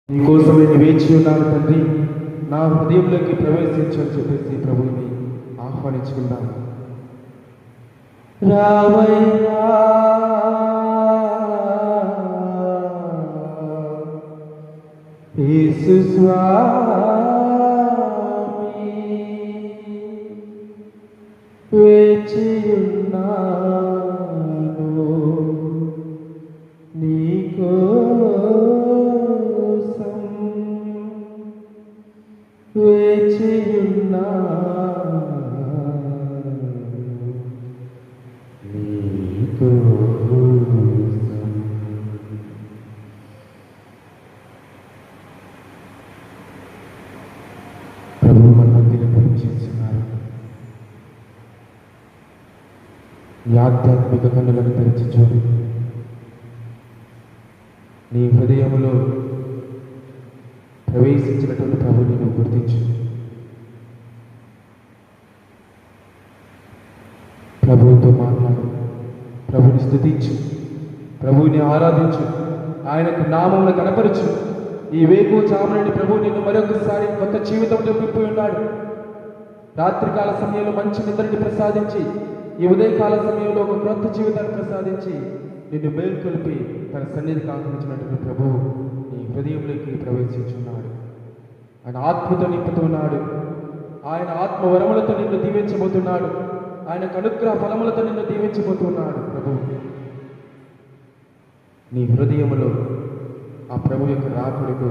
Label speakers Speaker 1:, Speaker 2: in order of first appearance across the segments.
Speaker 1: నీకోసమే వేచి ఉన్నాను తండ్రి, నా హృదయంలోకి ప్రవేశించని చెప్పేసి ప్రభువుని ఆహ్వానించుకుందాం. రావయ్యా యేసు స్వామి, వేచియున్నాను నీకోసం, వేచియున్నాను నీకోసం. ప్రభువు మనల్ని పరీక్షిస్తున్నారు. నీ ఆధ్యాత్మిక కన్నులను తెరిచి చూడు. నీ హృదయంలో ప్రవేశించినటువంటి ప్రభువుని నువ్వు గుర్తించు. ప్రభువుతో మాట్లాడు, ప్రభుని స్తుతించు, ప్రభువుని ఆరాధించు, ఆయనకు నామమును కనపరచు. ఈ వేకువ చామని ప్రభువు నిన్ను మరొకసారి కొత్త జీవితంలో నింపి ఉన్నాడు. రాత్రికాల సమయంలో మంచి నిద్రని ప్రసాదించి, ఈ ఉదయకాల సమయంలో ఒక క్రొత్త జీవితాన్ని ప్రసాదించి నిన్ను మేల్కొల్పి తన సన్నిధికి ఆహ్వానించినటువంటి ప్రభువు నీ హృదయంలోకి ప్రవేశించున్నాడు. ఆయన ఆత్మతో నింపుతున్నాడు. ఆయన ఆత్మ వరములతో నిన్ను దీవించబోతున్నాడు. ఆయన అనుగ్రహ ఫలములతో నిన్ను దీవించబోతున్నాడు. ప్రభువు నీ హృదయములో ఆ ప్రభు యొక్క రాకుడికు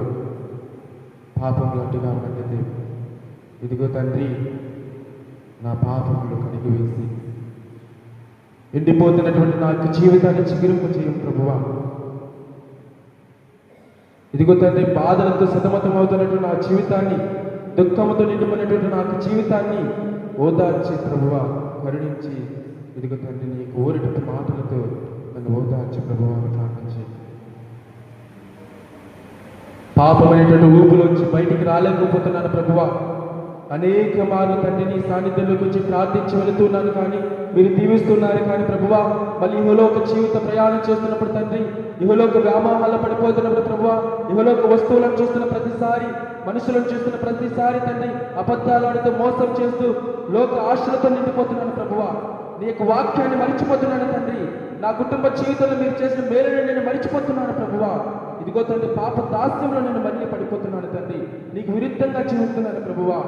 Speaker 1: పాపములు అడ్డుగా ఉన్నట్లయితే, ఇదిగో తండ్రి, నా పాపములు కడిగివేసి ఎండిపోతున్నటువంటి నా యొక్క జీవితాన్ని చిగురింపు చేయం ప్రభువా. ఇదిగో తండ్రి, బాధలతో సతమతం అవుతున్నటువంటి నా జీవితాన్ని, దుఃఖముతో నిండుకున్నటువంటి నా జీవితాన్ని ఓదార్చి ప్రభువా కరుణించి, ఇదిగో తండ్రి, నీ కోరినటువంటి మాటలతో నన్ను ఓదార్చి ప్రభువా ప్రార్థించి, పాపమైనటువంటి ఊపులోంచి బయటికి రాలేకపోతున్నాను ప్రభువా. అనేక మార్లు తండ్రి నీ సాన్నిధ్యంలోకి వచ్చి ప్రార్థించి వెళుతున్నాను, కానీ మీరు దీవిస్తున్నారు. కానీ ప్రభువా, మళ్ళీ ఇహలోక జీవిత ప్రయాణం చేస్తున్నప్పుడు తండ్రి, ఇహలోక వ్యామోహాల్లో పడిపోతున్నప్పుడు ప్రభువా, ఇహలోక వస్తువులను చూస్తున్న ప్రతిసారి, మనుషులను చూస్తున్న ప్రతిసారి తండ్రి, అబద్ధాలు ఆడుతూ మోసం చేస్తూ లోక ఆశలతో నిండిపోతున్నాను ప్రభువా. నీ యొక్క వాక్యాన్ని మరిచిపోతున్నాను తండ్రి. నా కుటుంబ జీవితంలో మీరు చేసిన మేలుని నేను మరిచిపోతున్నాను ప్రభువా. ఇదిగో తండ్రి, పాప దాస్యంలో నేను మళ్ళీ పడిపోతున్నాను తండ్రి. నీకు విరుద్ధంగా జీవిస్తున్నాను ప్రభువా.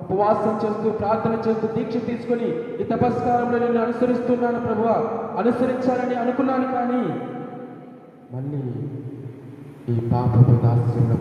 Speaker 1: ఉపవాసం చేస్తూ, ప్రార్థన చేస్తూ, దీక్ష తీసుకొని ఈ తపస్కారంలో నేను అనుసరిస్తున్నాను ప్రభువా. అనుసరించాలని అనుకున్నాను, కానీ మళ్ళీ ఈ పాపపు దాస్యంలో